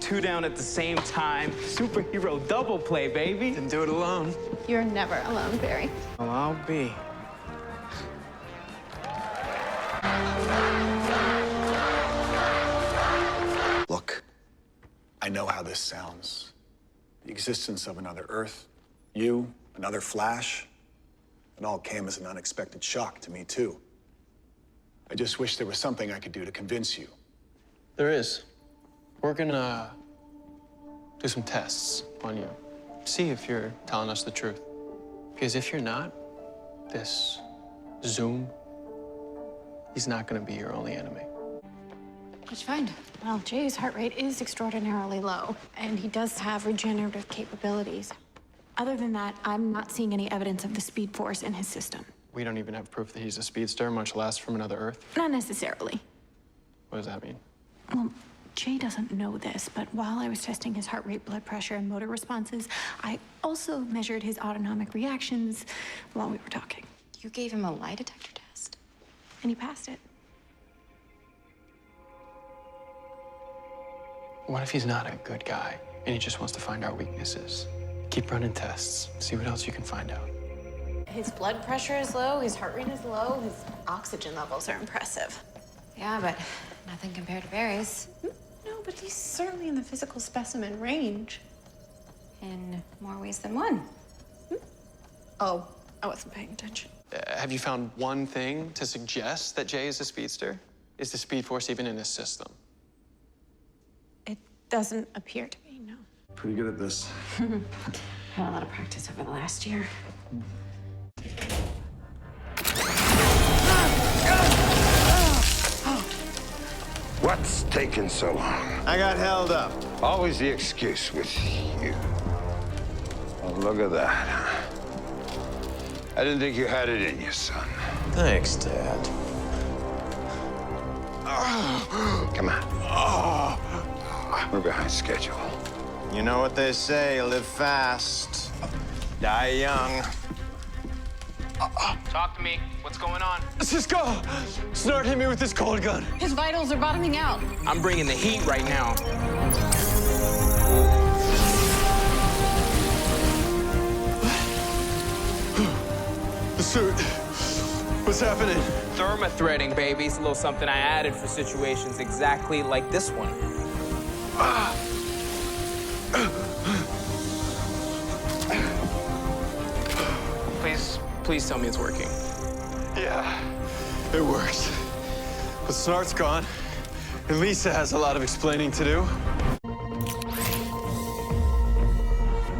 two down at the same time. Superhero double play, baby. Didn't do it alone. You're never alone, Barry. Well, I'll be. Look, I know how this sounds. The existence of another Earth, you, another Flash, it all came as an unexpected shock to me, too. I just wish there was something I could do to convince you. There is. We're gonna do some tests on you. See if you're telling us the truth. Because if you're not, this Zoom, he's not gonna be your only enemy. What'd you find? Well, Jay's heart rate is extraordinarily low, and he does have regenerative capabilities. Other than that, I'm not seeing any evidence of the Speed Force in his system. We don't even have proof that he's a speedster, much less from another Earth. Not necessarily. What does that mean? Well, Jay doesn't know this, but while I was testing his heart rate, blood pressure, and motor responses, I also measured his autonomic reactions while we were talking. You gave him a lie detector test? And he passed it. What if he's not a good guy and he just wants to find our weaknesses? Keep running tests. See what else you can find out. His blood pressure is low, his heart rate is low, his oxygen levels are impressive. Yeah, but nothing compared to Barry's. No, but he's certainly in the physical specimen range. In more ways than one. Oh, I wasn't paying attention. Have you found one thing to suggest that Jay is a speedster? Is the Speed Force even in his system? It doesn't appear to be, no. Pretty good at this. Had a lot of practice over the last year. What's taking so long? I got held up. Always the excuse with you. Oh, look at that. I didn't think you had it in you, son. Thanks, Dad. Come on. We're behind schedule. You know what they say, live fast, die young. Talk to me. What's going on? Let's just go! Snort hit me with this cold gun. His vitals are bottoming out. I'm bringing the heat right now. The suit. What's happening? Thermothreading, baby. It's a little something I added for situations exactly like this one. Please tell me it's working. Yeah, it works. But Snart's gone, and Lisa has a lot of explaining to do.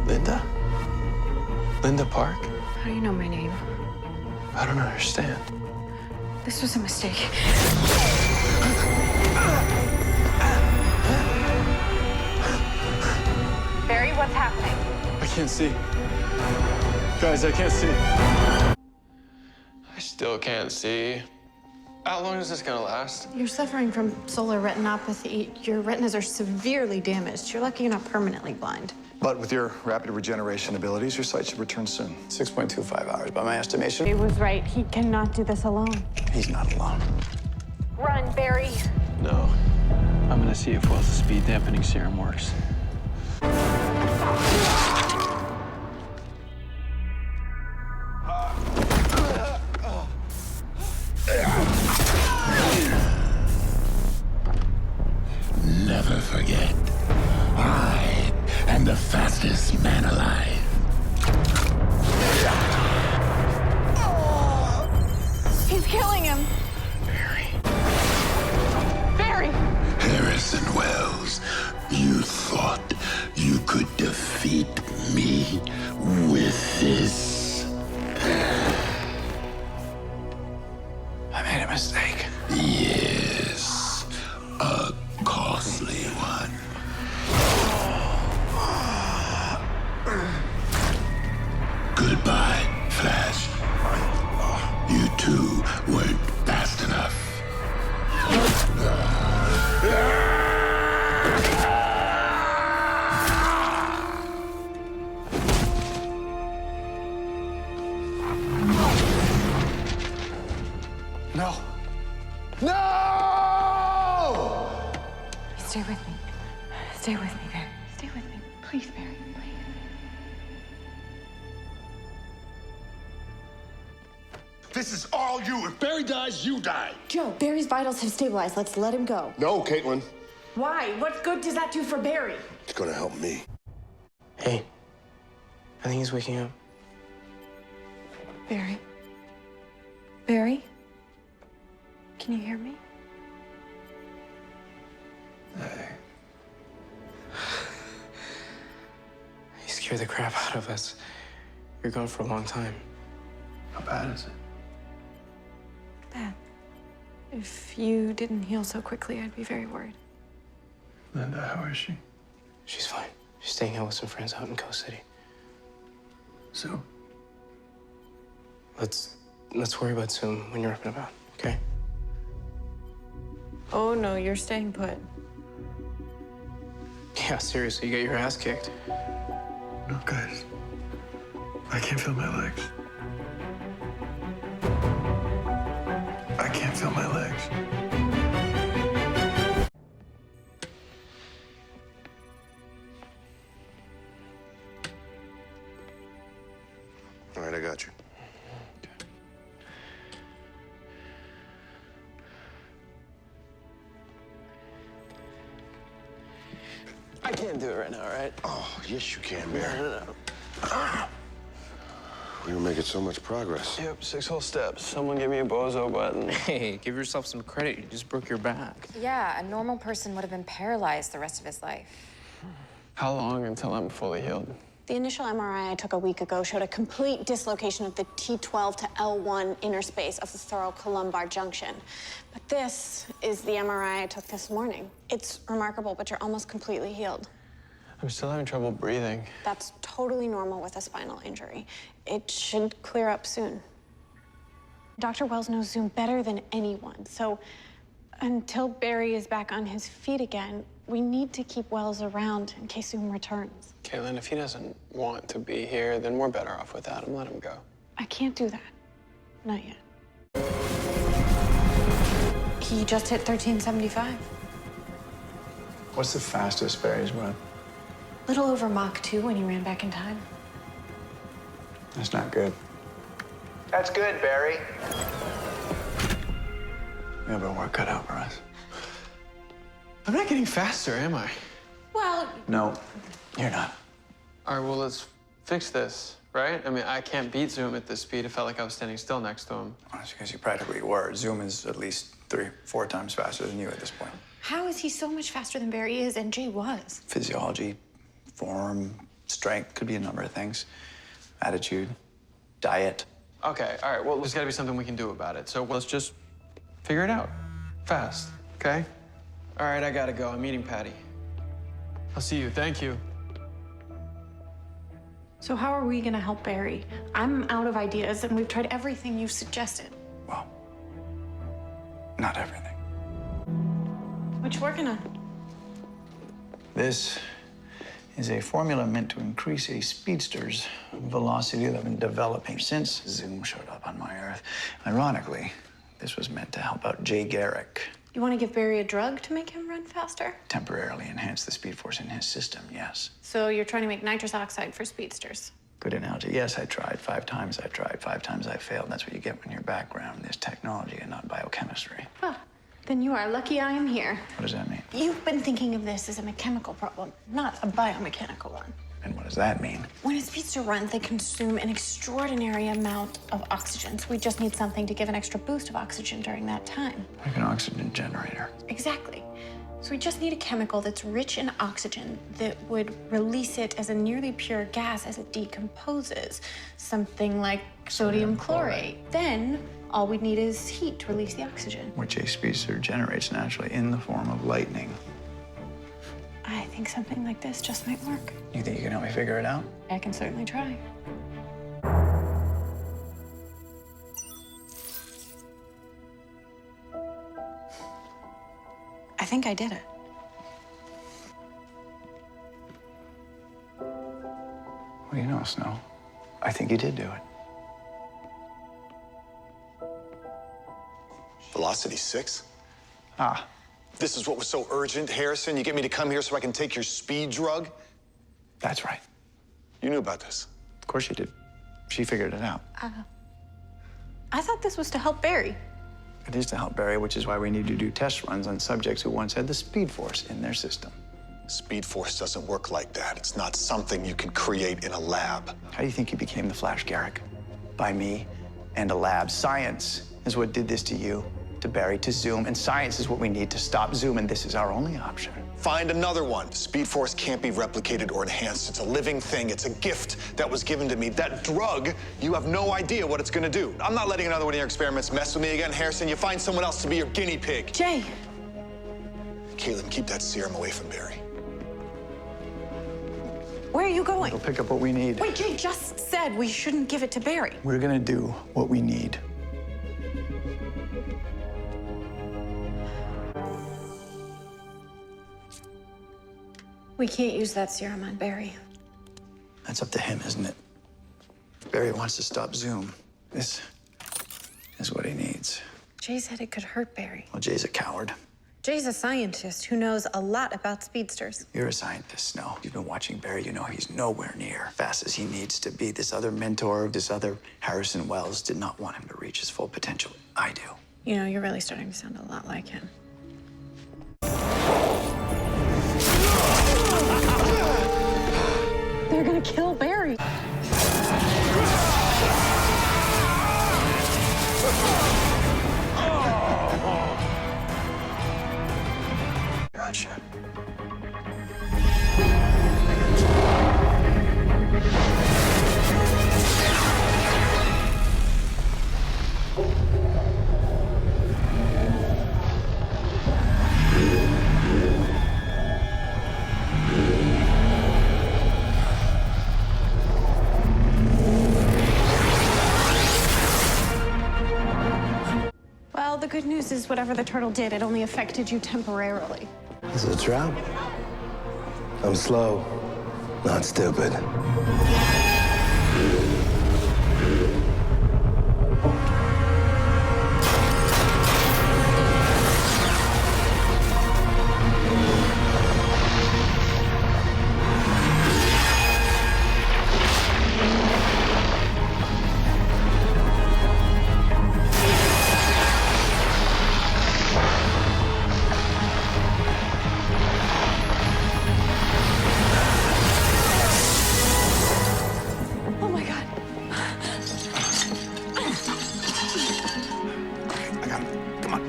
Linda? Linda Park? How do you know my name? I don't understand. This was a mistake. Barry, what's happening? I can't see. Guys, I can't see. I still can't see. How long is this gonna last? You're suffering from solar retinopathy. Your retinas are severely damaged. You're lucky you're not permanently blind. But with your rapid regeneration abilities, your sight should return soon. 6.25 hours by my estimation. He was right. He cannot do this alone. He's not alone. Run, Barry. No. I'm gonna see if Wells' speed dampening serum works. Never forget, I am the fastest man alive. He's killing him. Barry! Harrison Wells, you thought you could defeat me with this? I made a mistake. Yes, a costly one. Goodbye, Flash. You two weren't fast enough. No. No! Stay with me. Stay with me, Barry. Stay with me. Please, Barry, please. This is all you. If Barry dies, you die. Joe, Barry's vitals have stabilized. Let's let him go. No, Caitlin. Why? What good does that do for Barry? It's gonna help me. Hey, I think he's waking up. Barry? Barry? Can you hear me? He scared the crap out of us. You're gone for a long time. How bad is it? Bad. If you didn't heal so quickly, I'd be very worried. Linda, how is she? She's fine. She's staying out with some friends out in Coast City. So? Let's worry about Zoom when you're up and about, okay? Oh, no, you're staying put. Yeah, seriously, you got your ass kicked. No, guys. I can't feel my legs. I can't feel my legs. All right, I got you. I can't do it right now, all right? Oh, yes, you can, Barry. No. We were making so much progress. Yep, 6 whole steps. Someone give me a bozo button. Hey, give yourself some credit. You just broke your back. Yeah, a normal person would have been paralyzed the rest of his life. How long until I'm fully healed? The initial MRI I took a week ago showed a complete dislocation of the T12 to L1 interspace of the thoracolumbar junction. But this is the MRI I took this morning. It's remarkable, but you're almost completely healed. I'm still having trouble breathing. That's totally normal with a spinal injury. It should clear up soon. Dr. Wells knows Zoom better than anyone, so until Barry is back on his feet again, we need to keep Wells around in case Zoom returns. Caitlin, if he doesn't want to be here, then we're better off without him. Let him go. I can't do that. Not yet. He just hit 1375. What's the fastest Barry's run? Little over Mach 2 when he ran back in time. That's not good. That's good, Barry. We have our work cut out for us. I'm not getting faster, am I? Well, No, you're not. All right, well, let's fix this, right? I mean, I can't beat Zoom at this speed. It felt like I was standing still next to him. That's because you practically were. Zoom is at least 3-4 times faster than you at this point. how is he so much faster than Barry is and Jay was? Physiology, form, strength, could be a number of things. Attitude, diet. Okay, all right, well, there's gotta be something we can do about it. So let's just figure it out fast, okay? All right, I gotta go. I'm meeting Patty. I'll see you. Thank you. So how are we gonna help Barry? I'm out of ideas and we've tried everything you've suggested. Well, not everything. What you working on? This is a formula meant to increase a speedster's velocity that I've been developing since Zoom showed up on my Earth. Ironically, this was meant to help out Jay Garrick. You want to give Barry a drug to make him run faster? Temporarily enhance the speed force in his system, yes. So you're trying to make nitrous oxide for speedsters. Good analogy. Yes, I tried 5 times. I tried 5 times. I failed. That's what you get when your background is technology and not biochemistry. Well, then you are lucky I'm here. What does that mean? You've been thinking of this as a mechanical problem, not a biomechanical one. And what does that mean? When a speedster runs, they consume an extraordinary amount of oxygen. So we just need something to give an extra boost of oxygen during that time. Like an oxygen generator. Exactly. So we just need a chemical that's rich in oxygen that would release it as a nearly pure gas as it decomposes. Something like sodium chlorate. Then all we need is heat to release the oxygen. Which a speedster generates naturally in the form of lightning. I think something like this just might work. You think you can help me figure it out? I can certainly try. I think I did it. What do you know, Snow? I think you did do it. Velocity 6? Ah, This is what was so urgent, Harrison? You get me to come here so I can take your speed drug? That's right. You knew about this. Of course she did. She figured it out. I thought this was to help Barry. It is to help Barry, which is why we need to do test runs on subjects who once had the Speed Force in their system. Speed Force doesn't work like that. It's not something you can create in a lab. How do you think you became the Flash, Garrick? By me and a lab. Science is what did this to you, to Barry, to Zoom, and science is what we need to stop Zoom, and this is our only option. Find another one. Speed Force can't be replicated or enhanced. It's a living thing. It's a gift that was given to me. That drug, you have no idea what it's gonna do. I'm not letting another one of your experiments mess with me again, Harrison. You find someone else to be your guinea pig. Jay. Caitlin, keep that serum away from Barry. Where are you going? We'll pick up what we need. Wait, Jay just said we shouldn't give it to Barry. We're gonna do what we need. We can't use that serum on Barry. That's up to him, isn't it? Barry wants to stop Zoom. This is what he needs. Jay said it could hurt Barry. Well, Jay's a coward. Jay's a scientist who knows a lot about speedsters. You're a scientist, Snow. You've been watching Barry. You know he's nowhere near fast as he needs to be. This other mentor, this other Harrison Wells did not want him to reach his full potential. I do. You know, you're really starting to sound a lot like him. They're gonna kill Barry. Gotcha. Well, the good news is whatever the turtle did, it only affected you temporarily. Is it a trap? I'm slow, not stupid. Oh my God. I got him. Come on.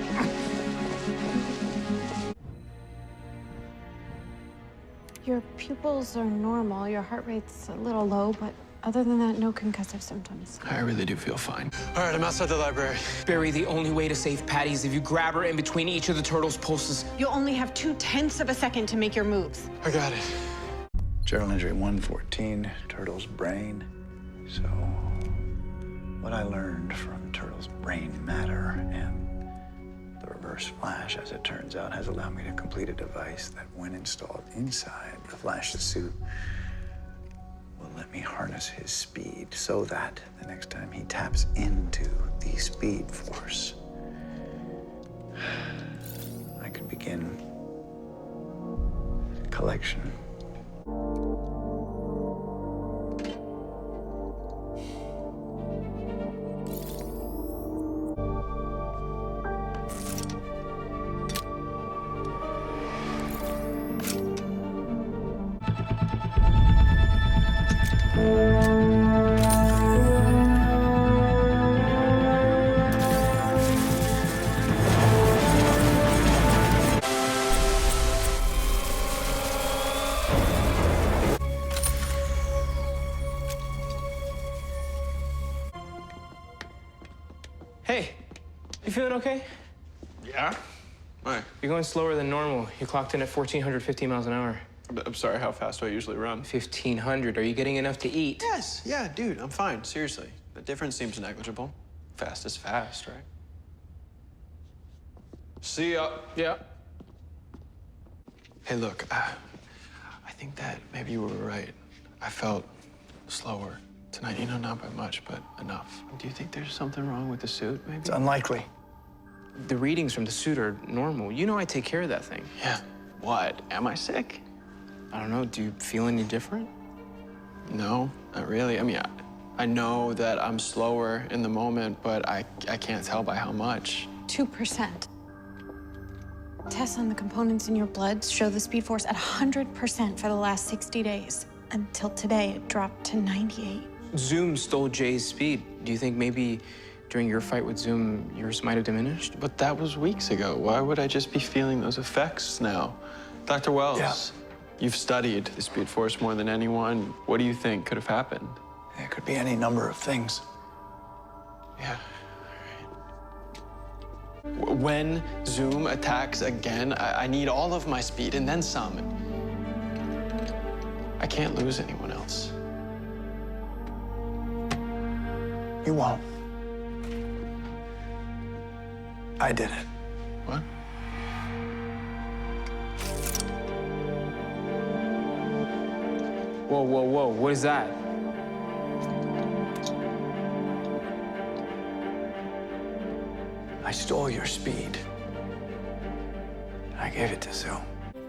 Your pupils are normal. Your heart rate's a little low, but other than that, no concussive symptoms. I really do feel fine. All right, I'm outside the library. Barry, the only way to save Patty is if you grab her in between each of the turtle's pulses. You'll only have 0.2 of a second to make your moves. I got it. Journal entry 114, Turtle's brain. So, what I learned from Turtle's brain matter and the reverse flash, as it turns out, has allowed me to complete a device that, when installed inside the Flash's suit, will let me harness his speed so that the next time he taps into the Speed Force, I can begin collection. Hey, you feeling okay? Yeah? Why? You're going slower than normal. You clocked in at 1,450 miles an hour. I'm sorry, how fast do I usually run? 1,500. Are you getting enough to eat? Yes, yeah, dude, I'm fine, seriously. The difference seems negligible. Fast is fast, right? See ya. Yeah. Hey, look, I think that maybe you were right. I felt slower tonight. You know, not by much, but enough. Do you think there's something wrong with the suit, maybe? It's unlikely. The readings from the suit are normal. You know I take care of that thing. Yeah. What? Am I sick? I don't know, do you feel any different? No, not really. I mean, I know that I'm slower in the moment, but I can't tell by how much. 2%. Tests on the components in your blood show the speed force at 100% for the last 60 days. Until today, it dropped to 98. Zoom stole Jay's speed. Do you think maybe during your fight with Zoom, yours might have diminished? But that was weeks ago. Why would I just be feeling those effects now? Dr. Wells, Yeah. You've studied the Speed Force more than anyone. What do you think could have happened? It could be any number of things. Yeah. When Zoom attacks again, I need all of my speed and then some. I can't lose anyone else. You won't. I did it. What? Whoa, whoa, whoa, what is that? I stole your speed. I gave it to Zoom.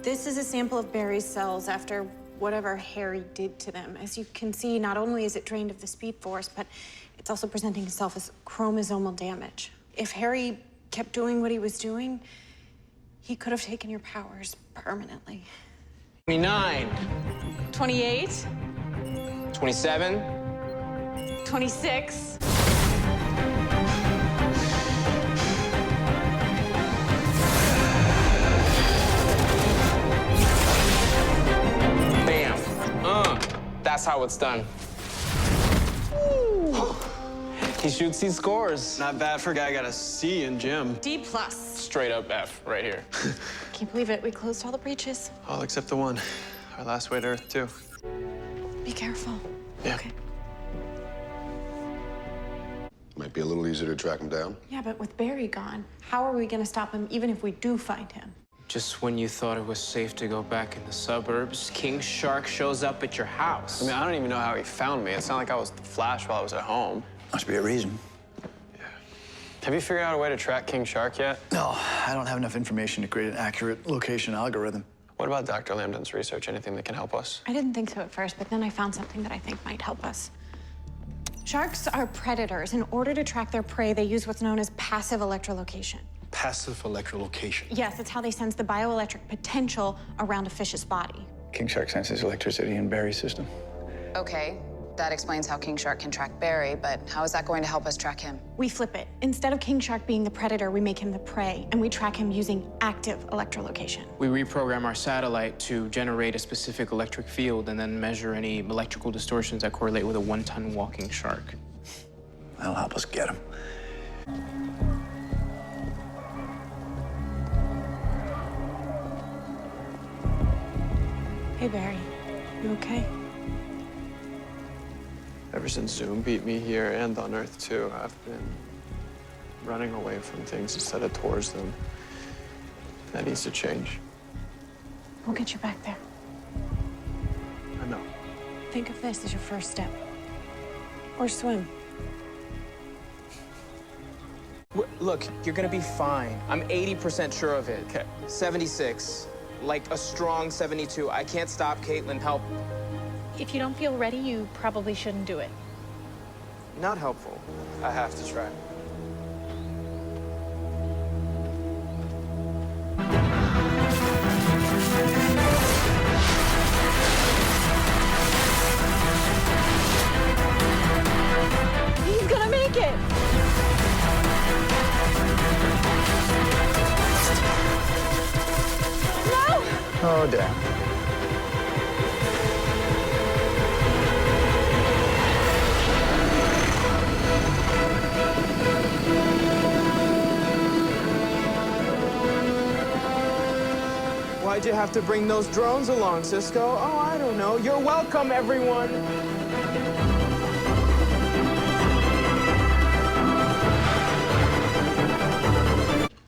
This is a sample of Barry's cells after whatever Harry did to them. As you can see, not only is it drained of the speed force, but it's also presenting itself as chromosomal damage. If Harry kept doing what he was doing, he could have taken your powers permanently. 29. 28, 27. 26. Bam. That's how it's done. He shoots, he scores. Not bad for a guy got a C in gym. D+. Straight up F right here. Can't believe it. We closed all the breaches. All except the one. Our last way to Earth, too. Be careful. Yeah. Okay. Might be a little easier to track him down. Yeah, but with Barry gone, how are we going to stop him even if we do find him? Just when you thought it was safe to go back in the suburbs, King Shark shows up at your house. I mean, I don't even know how he found me. It's not like I was the Flash while I was at home. Must be a reason. Yeah. Have you figured out a way to track King Shark yet? No, I don't have enough information to create an accurate location algorithm. What about Dr. Lambden's research? Anything that can help us? I didn't think so at first, but then I found something that I think might help us. Sharks are predators. In order to track their prey, they use what's known as passive electrolocation. Passive electrolocation. Yes, it's how they sense the bioelectric potential around a fish's body. King Shark senses electricity in Barry's system. Okay, that explains how King Shark can track Barry, but how is that going to help us track him? We flip it. Instead of King Shark being the predator, we make him the prey, and we track him using active electrolocation. We reprogram our satellite to generate a specific electric field and then measure any electrical distortions that correlate with a 1-ton walking shark. That'll help us get him. Hey, Barry. You okay? Ever since Zoom beat me here and on Earth, too, I've been running away from things instead of towards them. That needs to change. We'll get you back there. I know. Think of this as your first step. Or swim. Look, you're gonna be fine. I'm 80% sure of it. Okay. 76, like a strong 72. I can't stop Caitlin. Help. If you don't feel ready, you probably shouldn't do it. Not helpful. I have to try. He's gonna make it! No! Oh, damn. Why'd you have to bring those drones along, Cisco? Oh, I don't know. You're welcome, everyone.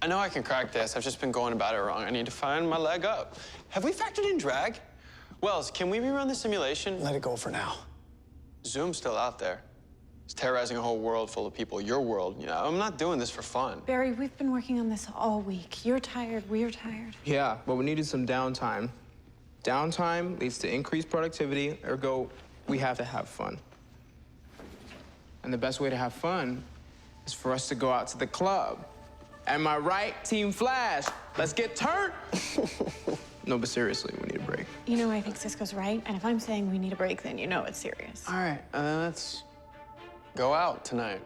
I know I can crack this. I've just been going about it wrong. I need to find my leg up. Have we factored in drag? Wells, can we rerun the simulation? Let it go for now. Zoom's still out there. It's terrorizing a whole world full of people, your world. You know, I'm not doing this for fun. Barry, we've been working on this all week. You're tired, we're tired. Yeah, but we needed some downtime. Downtime leads to increased productivity, ergo, we have to have fun. And the best way to have fun is for us to go out to the club. Am I right, Team Flash? Let's get turned. No, but seriously, we need a break. You know, I think Cisco's right, and if I'm saying we need a break, then you know it's serious. All right, let's go out tonight.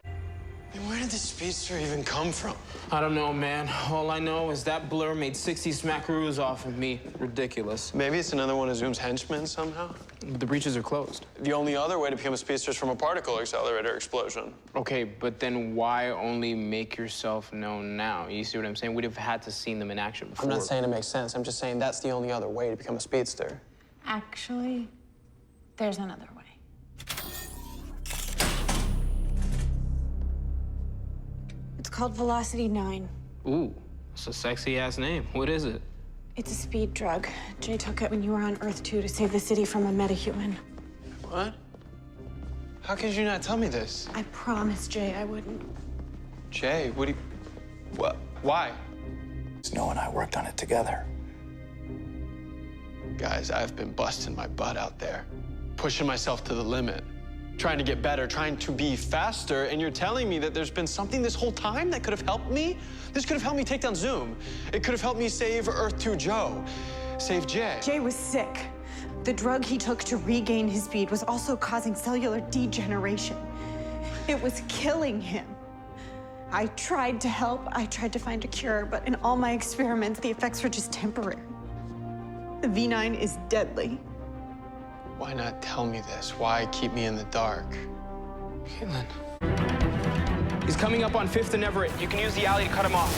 And where did this speedster even come from? I don't know, man. All I know is that blur made 60 smackaroos off of me. Ridiculous. Maybe it's another one of Zoom's henchmen somehow? The breaches are closed. The only other way to become a speedster is from a particle accelerator explosion. Okay, but then why only make yourself known now? You see what I'm saying? We'd have had to seen them in action before. I'm not saying it makes sense. I'm just saying that's the only other way to become a speedster. Actually, there's another way. It's called Velocity 9. Ooh, it's a sexy-ass name. What is it? It's a speed drug. Jay took it when you were on Earth 2 to save the city from a metahuman. What? How could you not tell me this? I promised Jay I wouldn't. Jay, what do you... What? Why? Snow and I worked on it together. Guys, I've been busting my butt out there, pushing myself to the limit, trying to get better, trying to be faster, and you're telling me that there's been something this whole time that could have helped me? This could have helped me take down Zoom. It could have helped me save Earth 2 Joe, save Jay. Jay was sick. The drug he took to regain his speed was also causing cellular degeneration. It was killing him. I tried to help, I tried to find a cure, but in all my experiments, the effects were just temporary. The V9 is deadly. Why not tell me this? Why keep me in the dark? Caitlin. He's coming up on 5th and Everett. You can use the alley to cut him off.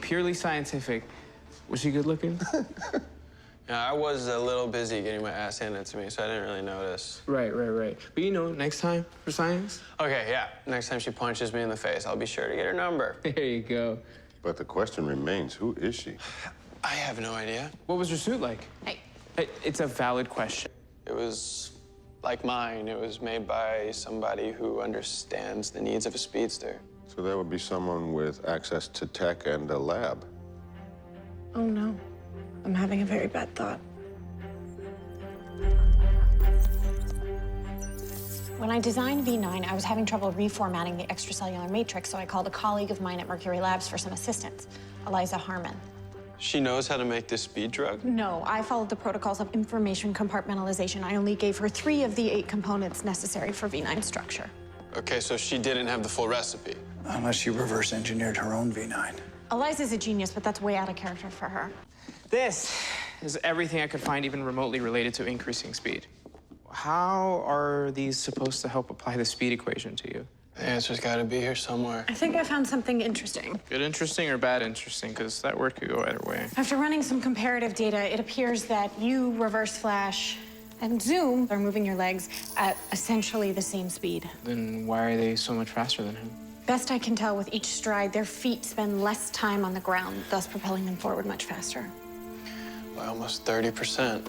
Purely scientific. Was she good looking? Yeah, I was a little busy getting my ass handed to me, so I didn't really notice. Right. But you know, next time for science. Okay, yeah. Next time she punches me in the face, I'll be sure to get her number. There you go. But the question remains, who is she? I have no idea. What was her suit like? Hey. It's a valid question. It was like mine. It was made by somebody who understands the needs of a speedster. So that would be someone with access to tech and a lab. Oh, no. I'm having a very bad thought. When I designed V9, I was having trouble reformatting the extracellular matrix, so I called a colleague of mine at Mercury Labs for some assistance, Eliza Harmon. She knows how to make this speed drug? No, I followed the protocols of information compartmentalization. I only gave her 3 of the 8 components necessary for V9 structure. Okay, so she didn't have the full recipe. Unless she reverse engineered her own V9. Eliza's a genius, but that's way out of character for her. This is everything I could find even remotely related to increasing speed. How are these supposed to help apply the speed equation to you? The answer's got to be here somewhere. I think I found something interesting. Good interesting or bad interesting? Because that word could go either way. After running some comparative data, it appears that you, Reverse Flash, and Zoom are moving your legs at essentially the same speed. Then why are they so much faster than him? Best I can tell, with each stride, their feet spend less time on the ground, thus propelling them forward much faster. By almost 30%.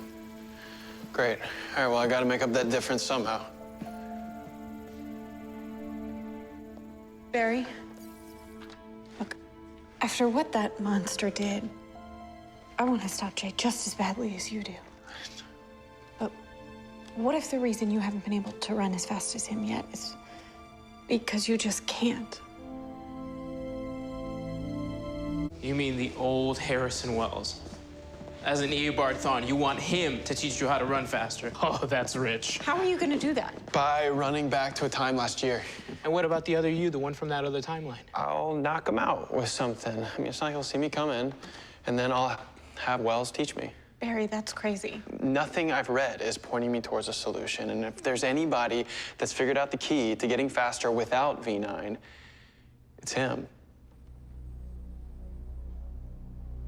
Great. All right, well, I got to make up that difference somehow. Barry, look, after what that monster did, I want to stop Jay just as badly as you do. But what if the reason you haven't been able to run as fast as him yet is because you just can't? You mean the old Harrison Wells? As an Eobard Thawne, you want him to teach you how to run faster. Oh, that's rich. How are you going to do that? By running back to a time last year. And what about the other you, the one from that other timeline? I'll knock him out with something. I mean, it's not like he'll see me come in, and then I'll have Wells teach me. Barry, that's crazy. Nothing I've read is pointing me towards a solution, and if there's anybody that's figured out the key to getting faster without V9, it's him.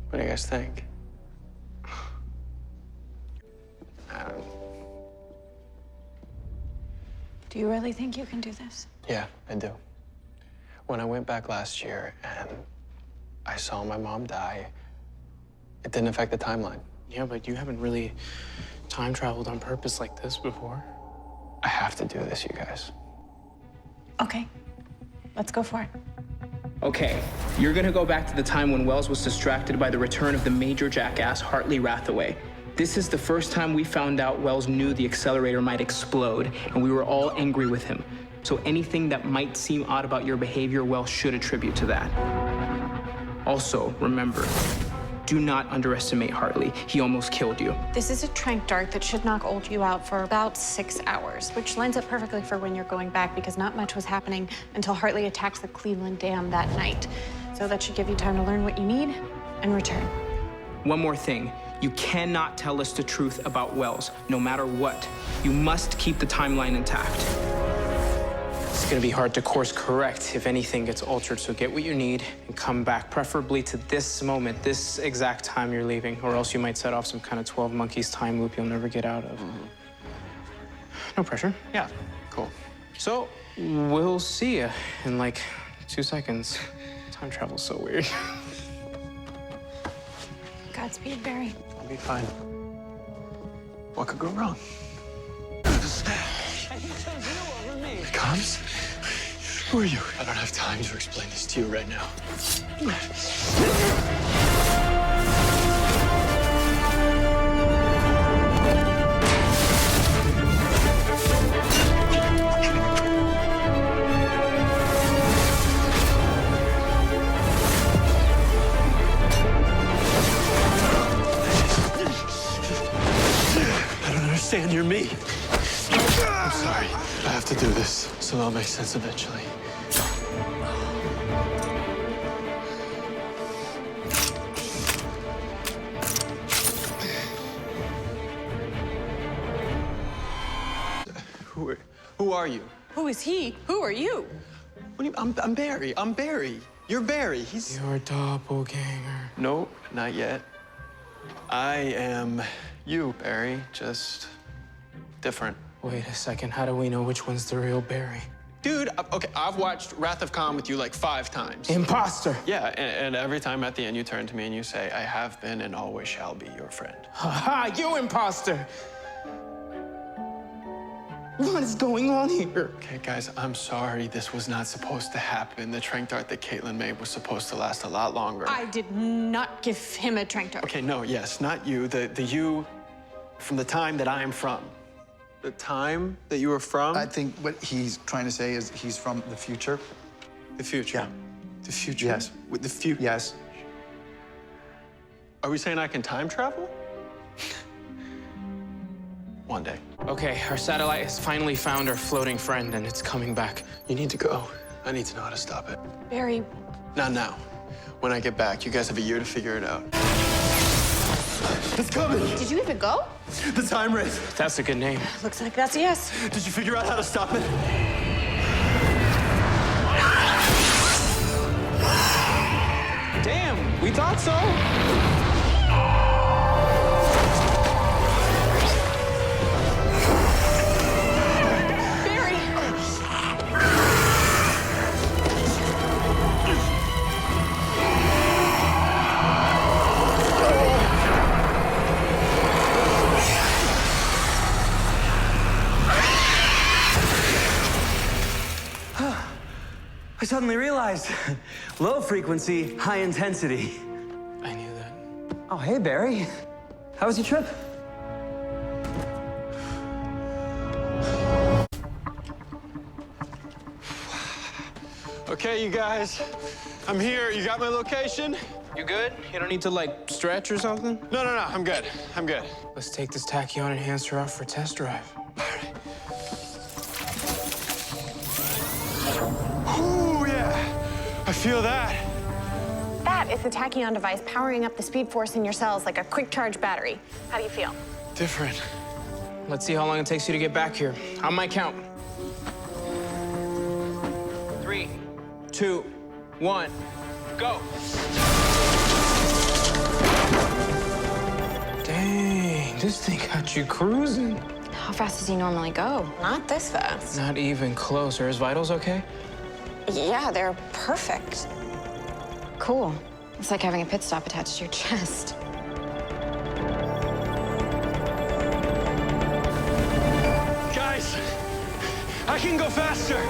What do you guys think? Do you really think you can do this? Yeah, I do. When I went back last year and I saw my mom die, it didn't affect the timeline. Yeah, but you haven't really time traveled on purpose like this before. I have to do this, you guys. Okay, let's go for it. Okay, you're gonna go back to the time when Wells was distracted by the return of the major jackass, Hartley Rathaway. This is the first time we found out Wells knew the accelerator might explode, and we were all angry with him. So anything that might seem odd about your behavior, Wells should attribute to that. Also, remember, do not underestimate Hartley. He almost killed you. This is a trank dart that should knock old you out for about 6 hours, which lines up perfectly for when you're going back because not much was happening until Hartley attacked the Cleveland Dam that night. So that should give you time to learn what you need and return. One more thing. You cannot tell us the truth about Wells, no matter what. You must keep the timeline intact. It's gonna be hard to course correct if anything gets altered, so get what you need and come back, preferably to this moment, this exact time you're leaving, or else you might set off some kind of 12 Monkeys time loop you'll never get out of. No pressure. Yeah, cool. So, we'll see you in like 2 seconds. Time travel's so weird. Godspeed, Barry. I'll be fine. What could go wrong? Comes? Who are you? I don't have time to explain this to you right now. I don't understand. You're me. I'm sorry. I have to do this, so it'll make sense eventually. Who are you? Who is he? Who are you? What do you, I'm Barry. I'm Barry. You're Barry. He's... Your doppelganger. No, not yet. I am you, Barry, just different. Wait a second, how do we know which one's the real Barry? Dude, okay, I've watched Wrath of Khan with you like 5 times. Imposter! Yeah, and every time at the end you turn to me and you say, I have been and always shall be your friend. Ha ha, you imposter! What is going on here? Okay, guys, I'm sorry. This was not supposed to happen. The trank dart that Caitlin made was supposed to last a lot longer. I did not give him a trank dart. Okay, no, yes, not you. The you from the time that I'm from. The time that you were from? I think what he's trying to say is he's from the future. The future? Yeah. The future? Yes. With the future? Yes. Are we saying I can time travel? One day. Okay, our satellite has finally found our floating friend, and it's coming back. You need to go. I need to know how to stop it. Barry. Not now. When I get back, you guys have a year to figure it out. It's coming. Did you even go? The time race. That's a good name. Looks like that's a yes. Did you figure out how to stop it? Damn, we thought so. I suddenly realized, low frequency, high intensity. I knew that. Oh, hey, Barry. How was your trip? Okay, you guys, I'm here. You got my location? You good? You don't need to, like, stretch or something? No, I'm good. I'm good. Let's take this Tachyon enhancer off for a test drive. All right. Ooh, yeah. I feel that. That is the Tachyon device powering up the speed force in your cells like a quick charge battery. How do you feel? Different. Let's see how long it takes you to get back here. On my count. 3, 2, 1, go. Dang, this thing got you cruising. How fast does he normally go? Not this fast. Not even close. Are his vitals okay? Yeah, they're perfect. Cool. It's like having a pit stop attached to your chest. Guys, I can go faster.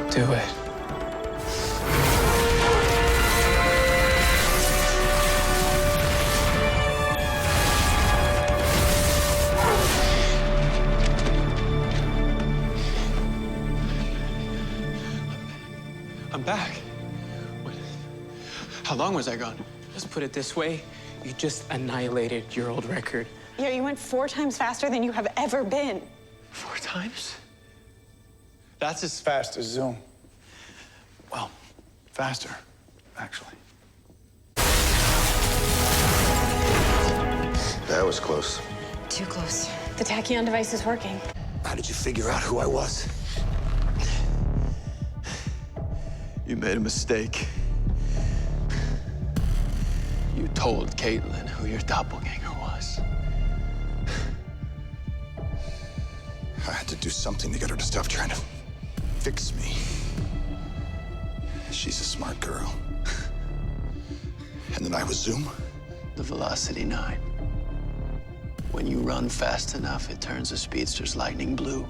Do it. I'm back. Wait, how long was I gone? Let's put it this way. You just annihilated your old record. Yeah, you went 4 times faster than you have ever been. 4 times? That's as Fast as Zoom. Well, faster, actually. That was close. Too close. The Tachyon device is working. How did you figure out who I was? You made a mistake. You told Caitlin who your doppelganger was. I had to do something to get her to stop trying to fix me. She's a smart girl. And then I was Zoom. The Velocity 9. When you run fast enough, it turns a speedster's lightning blue.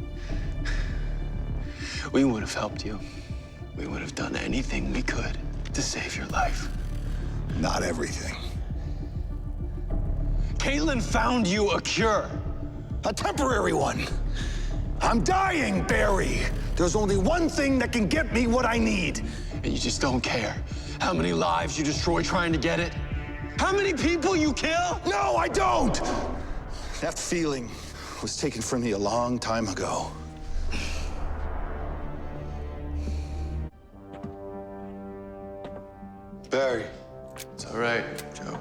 We would have helped you. We would have done anything we could to save your life. Not everything. Caitlin found you a cure. A temporary one. I'm dying, Barry. There's only one thing that can get me what I need. And you just don't care how many lives you destroy trying to get it? How many people you kill? No, I don't! That feeling was taken from me a long time ago. Barry. It's all right, Joe.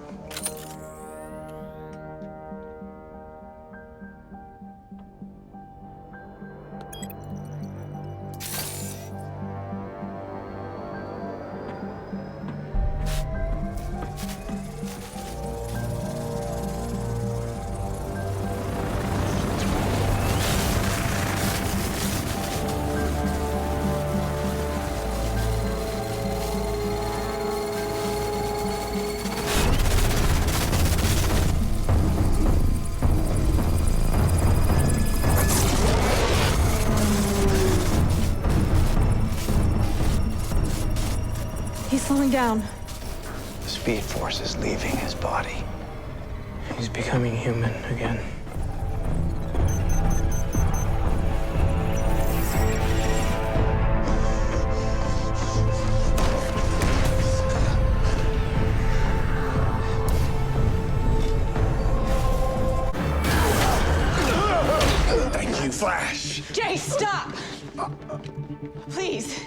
He's slowing down. The Speed Force is leaving his body. He's becoming human again. Thank you, Flash. Jay, stop! Please.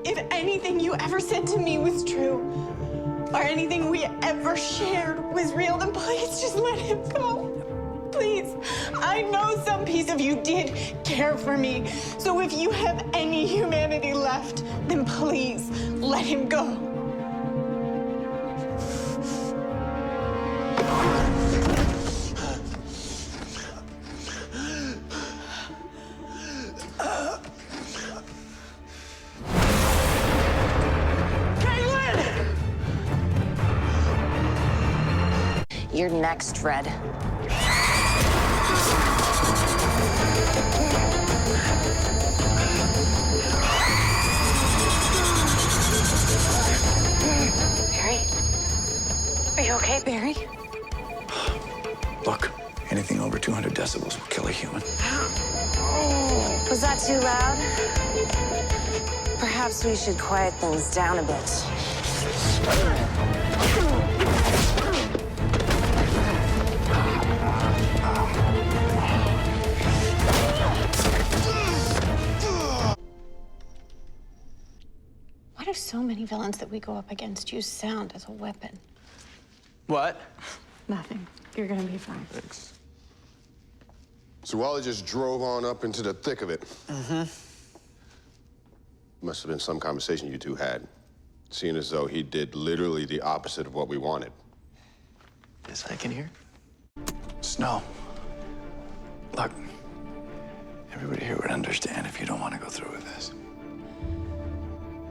If anything you ever said to me was true, or anything we ever shared was real, then please just let him go. Please. I know some piece of you did care for me. So if you have any humanity left, then please let him go. You're next, Red. Barry? Are you okay, Barry? Look, anything over 200 decibels will kill a human. Was that too loud? Perhaps we should quiet things down a bit. Why do so many villains that we go up against use sound as a weapon? What? Nothing. You're gonna be fine. Thanks. So Wally just drove on up into the thick of it. Mm-hmm. Must have been some conversation you two had, seeing as though he did literally the opposite of what we wanted. Yes, I can hear. Snow. Look, everybody here would understand if you don't want to go through with this.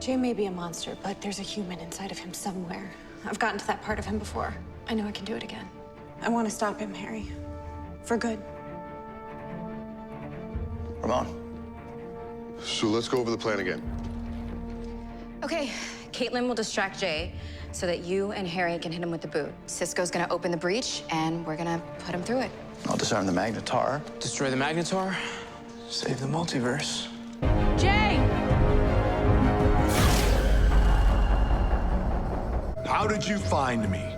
Jay may be a monster, but there's a human inside of him somewhere. I've gotten to that part of him before. I know I can do it again. I want to stop him, Harry. For good. Ramon. So let's go over the plan again. Okay, Caitlin will distract Jay so that you and Harry can hit him with the boot. Cisco's gonna open the breach, and we're gonna put him through it. I'll disarm the Magnetar. Destroy the Magnetar. Save the multiverse. Jay! How did you find me?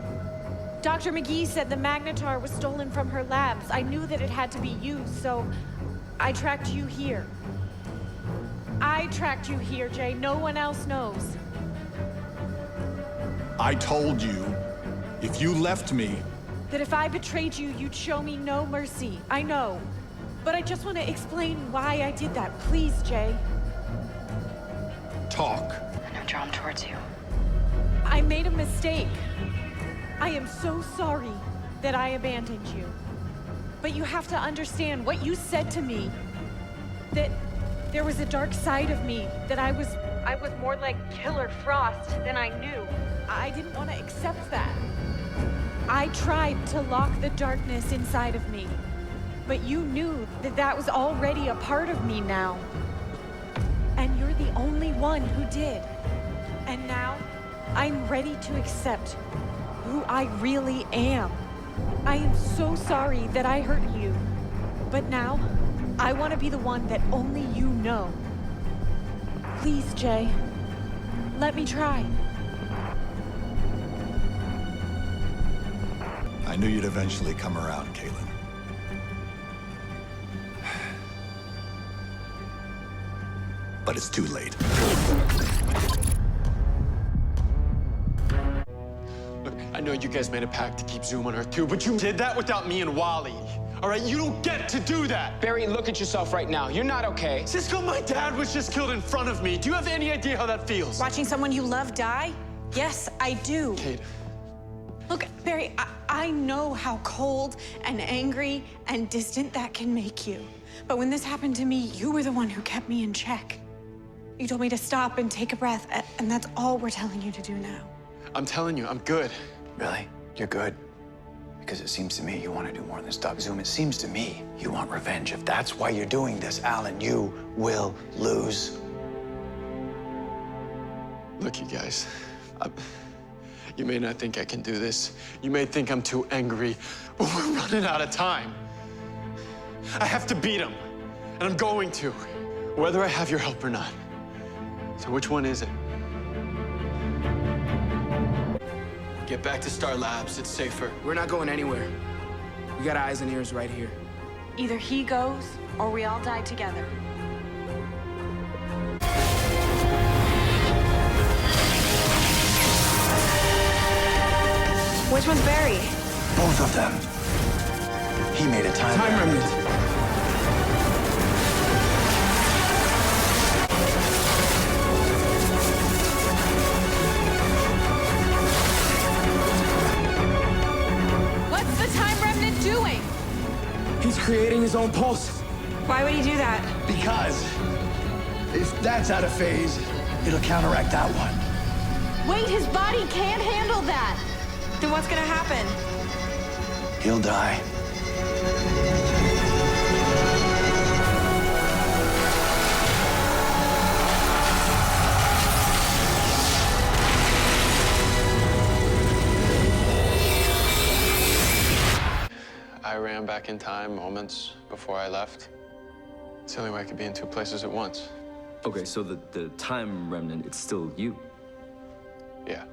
Dr. McGee said the Magnetar was stolen from her labs. I knew that it had to be you, so I tracked you here. I tracked you here, Jay. No one else knows. I told you, if you left me, That if I betrayed you, you'd show me no mercy. I know. But I just want to explain why I did that. Please, Jay. talk. I'm drawn towards you. I made a mistake. I am so sorry that I abandoned you. But you have to understand what you said to me. That there was a dark side of me. That I was more like Killer Frost than I knew. I didn't want to accept that. I tried to lock the darkness inside of me. But you knew that that was already a part of me now. And you're the only one who did. And now, I'm ready to accept who I really am. I am so sorry that I hurt you. But now, I want to be the one that only you know. Please, Jay. Let me try. I knew you'd eventually come around, Caitlin. But it's too late. Look, I know you guys made a pact to keep Zoom on Earth too, but you did that without me and Wally. All right, you don't get to do that. Barry, look at yourself right now. You're not okay. Cisco, my dad was just killed in front of me. Do you have any idea how that feels? Watching someone you love die? Yes, I do. Kate. Look, Barry, I know how cold and angry and distant that can make you. But when this happened to me, you were the one who kept me in check. You told me to stop and take a breath, and that's all we're telling you to do now. I'm telling you, I'm good. Really? You're good? Because it seems to me you want to do more than stop Zoom. It seems to me you want revenge. If that's why you're doing this, Allen, you will lose. Look, you guys, you may not think I can do this. You may think I'm too angry, but we're running out of time. I have to beat him, and I'm going to, whether I have your help or not. So which one is it? Get back to Star Labs. It's safer. We're not going anywhere. We got eyes and ears right here. Either he goes, or we all die together. Which one's Barry? Both of them. He made a time remnant. What's the time remnant doing? He's creating his own pulse. Why would he do that? Because if that's out of phase, it'll counteract that one. Wait, his body can't handle that. Then what's gonna happen? He'll die. I ran back in time moments before I left. It's the only way I could be in two places at once. Okay, so the time remnant, it's still you. Yeah.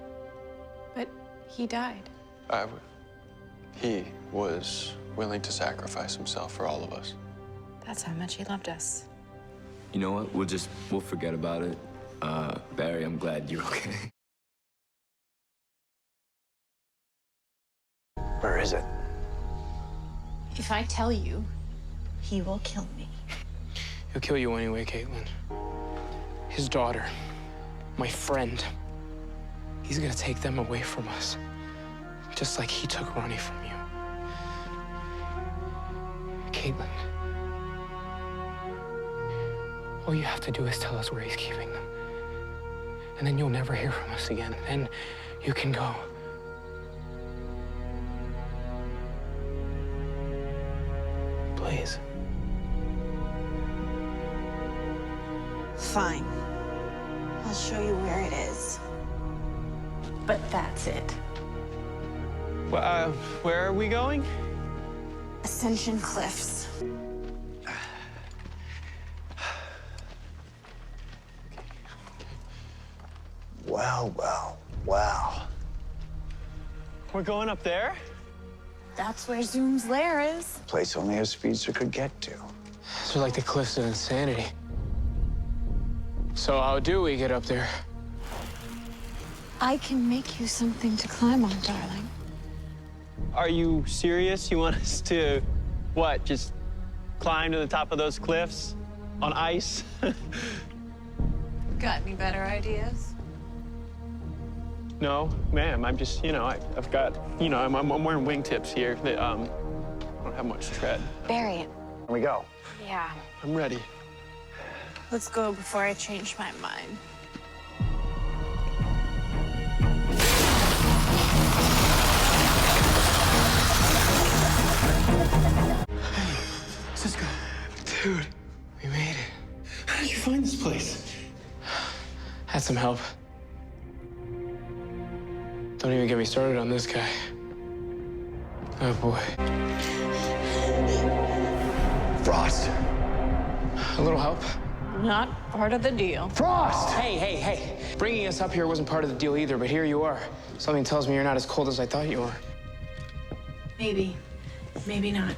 But he died. He was willing to sacrifice himself for all of us. That's how much he loved us. You know what? We'll forget about it. Barry, I'm glad you're okay. Where is it? If I tell you, he will kill me. He'll kill you anyway, Caitlin. His daughter, my friend. He's gonna take them away from us. just like he took Ronnie from you. Caitlin, all you have to do is tell us where he's keeping them. And then you'll never hear from us again. Then you can go. Please. Fine. I'll show you where it is. But that's it. Where are we going? Ascension Cliffs. Well, well, well. We're going up there? That's where Zoom's lair is. Place only a speedster could get to. These are like the cliffs of insanity. So how do we get up there? I can make you something to climb on, darling. Are you serious? You want us to, what, just climb to the top of those cliffs on ice? Got any better ideas? No, ma'am. I'm just, I've got, I'm wearing wingtips here that I don't have much tread. Barry. Here we go. Yeah. I'm ready. Let's go before I change my mind. Cisco. Dude, we made it. How did you find this place? Had some help. Don't even get me started on this guy. Oh, boy. Frost. A little help? Not part of the deal. Frost! Hey. Bringing us up here wasn't part of the deal either, but here you are. Something tells me you're not as cold as I thought you were. Maybe. Maybe not.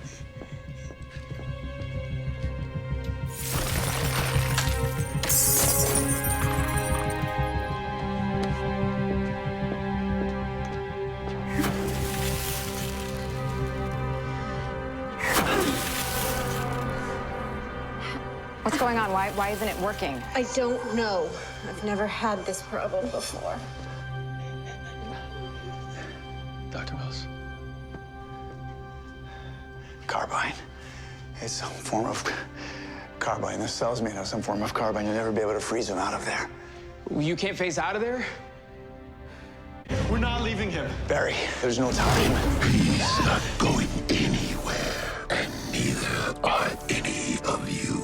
What's going on? Why isn't it working? I don't know. I've never had this problem before. Dr. Wells. Carbine. It's some form of carbine. This cell's made of some form of carbine. You'll never be able to freeze him out of there. You can't phase out of there? We're not leaving him. Barry, there's no time. He's not going anywhere, and neither are any of you.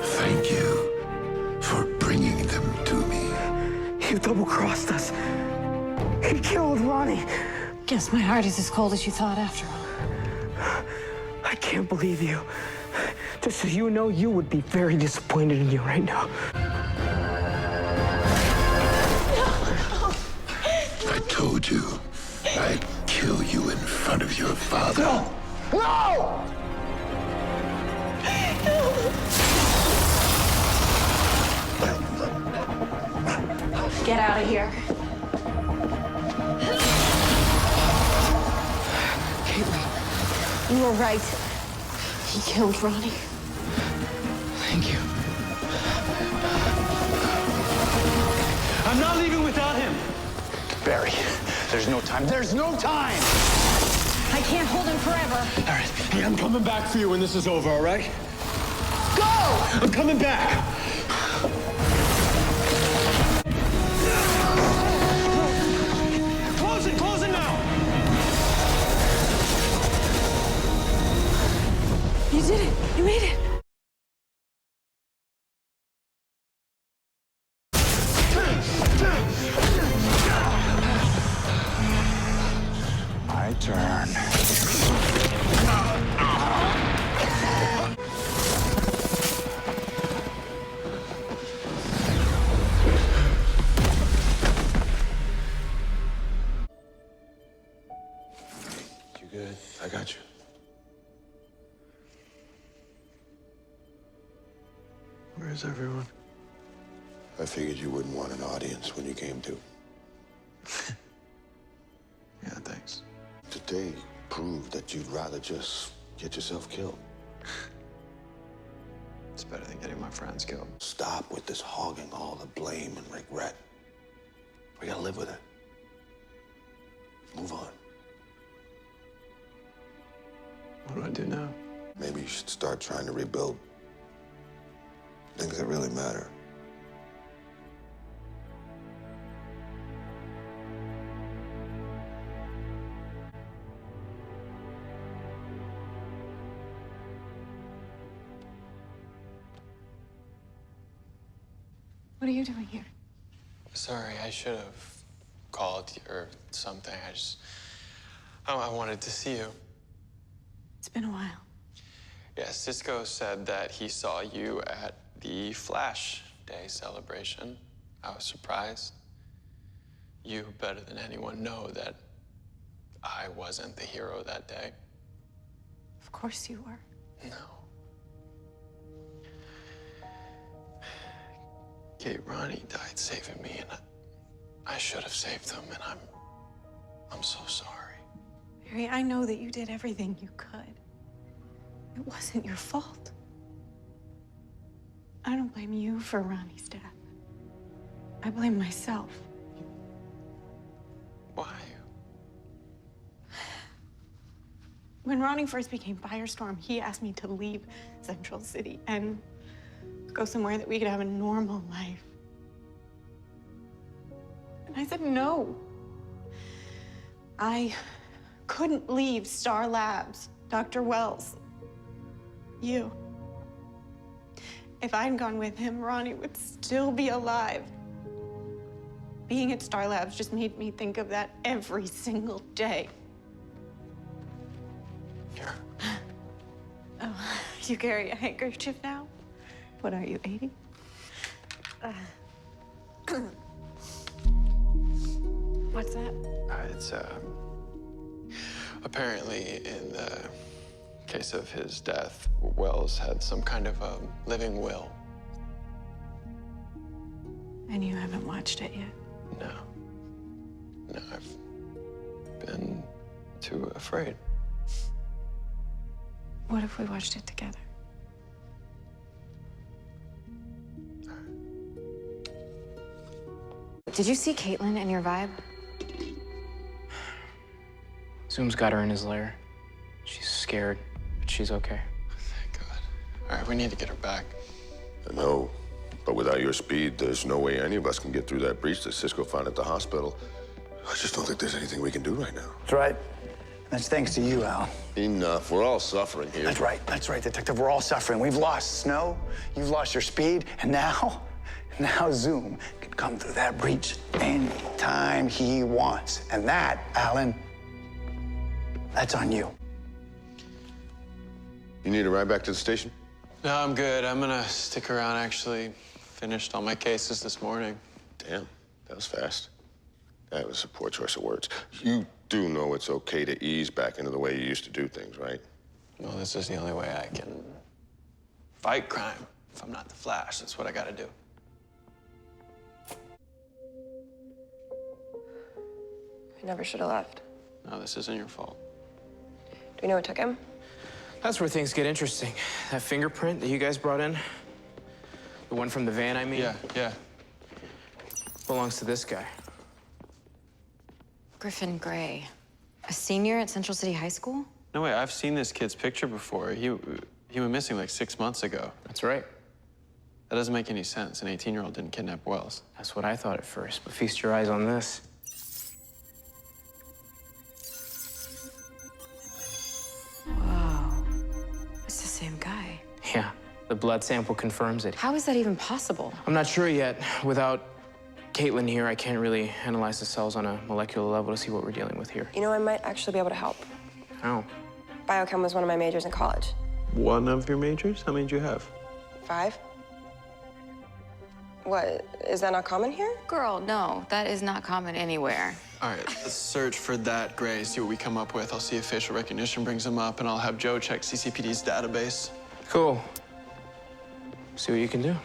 Thank you for bringing them to me. You double-crossed us. He killed Ronnie. Guess my heart is as cold as you thought after all. I can't believe you. Just so you know, you would be very disappointed in you right now. I told you I'd kill you in front of your father. No! No! Get out of here. Caitlin. You were right. He killed Ronnie. Thank you. I'm not leaving without him. Barry, there's no time. There's no time! I can't hold him forever. All right. Hey, I'm coming back for you when this is over, all right? Go! I'm coming back. Close it now. You did it. You made it. My turn. You good? I got you. Where's everyone? I figured you wouldn't want an audience when you came to. Yeah, thanks. Today proved that you'd rather just get yourself killed. It's better than getting my friends killed. Stop with this hogging all the blame and regret. We gotta live with it. Move on. want to do now? Maybe you should start trying to rebuild things that really matter. What are you doing here? Sorry, I should have called you or something. I wanted to see you. It's been a while. Yeah, Cisco said that he saw you at the Flash Day celebration. I was surprised. You, better than anyone, know that I wasn't the hero that day. Of course you were. No. Kate, Ronnie died saving me, and I should have saved them, and I'm so sorry. Barry, I know that you did everything you could. It wasn't your fault. I don't blame you for Ronnie's death. I blame myself. Why? When Ronnie first became Firestorm, he asked me to leave Central City and go somewhere that we could have a normal life. And I said no. I couldn't leave Star Labs, Dr. Wells, you. If I'd gone with him, Ronnie would still be alive. Being at Star Labs just made me think of that every single day. Here. Oh, you carry a handkerchief now? What are you, 80? What's that? It's apparently in the case of his death, Wells had some kind of a living will. And you haven't watched it yet? No, I've been too afraid. What if we watched it together? Did you see Caitlin in your vibe? Zoom's got her in his lair. She's scared, but she's okay. Thank God. All right, we need to get her back. I know, but without your speed, there's no way any of us can get through that breach that Cisco found at the hospital. I just don't think there's anything we can do right now. That's right. That's thanks to you, Al. Enough. We're all suffering here. That's right, Detective. We're all suffering. We've lost Snow, you've lost your speed, and now Zoom can come through that breach anytime he wants. And that, Alan, that's on you. You need a ride back to the station? No, I'm good. I'm gonna stick around, actually. Finished all my cases this morning. Damn, that was fast. That was a poor choice of words. You do know it's okay to ease back into the way you used to do things, right? Well, this is the only way I can fight crime. If I'm not the Flash, that's what I gotta do. I never should have left. No, this isn't your fault. Do we know what took him? That's where things get interesting. That fingerprint that you guys brought in, the one from the van, I mean? Yeah. Belongs to this guy. Griffin Gray, a senior at Central City High School? No way, I've seen this kid's picture before. He went missing like 6 months ago. That's right. That doesn't make any sense. An 18-year-old didn't kidnap Wells. That's what I thought at first, but feast your eyes on this. Whoa, it's the same guy. Yeah, the blood sample confirms it. How is that even possible? I'm not sure yet. Without Caitlin here, I can't really analyze the cells on a molecular level to see what we're dealing with here. You know, I might actually be able to help. How? Biochem was one of my majors in college. One of your majors? How many do you have? 5? What, is that not common here? Girl, no, that is not common anywhere. All right, let's search for that Gray, see what we come up with. I'll see if facial recognition brings him up, and I'll have Joe check CCPD's database. Cool. See what you can do.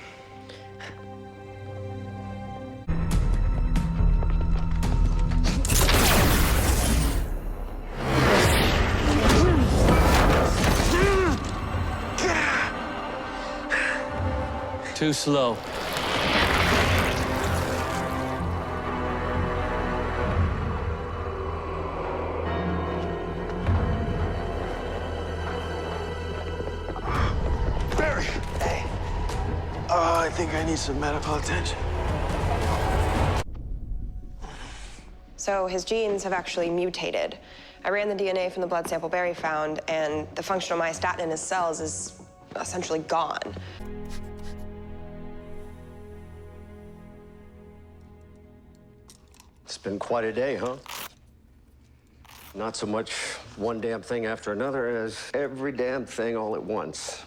Too slow. think I need some medical attention. So his genes have actually mutated. I ran the DNA from the blood sample Barry found, and the functional myostatin in his cells is essentially gone. It's been quite a day, huh? Not so much one damn thing after another as every damn thing all at once.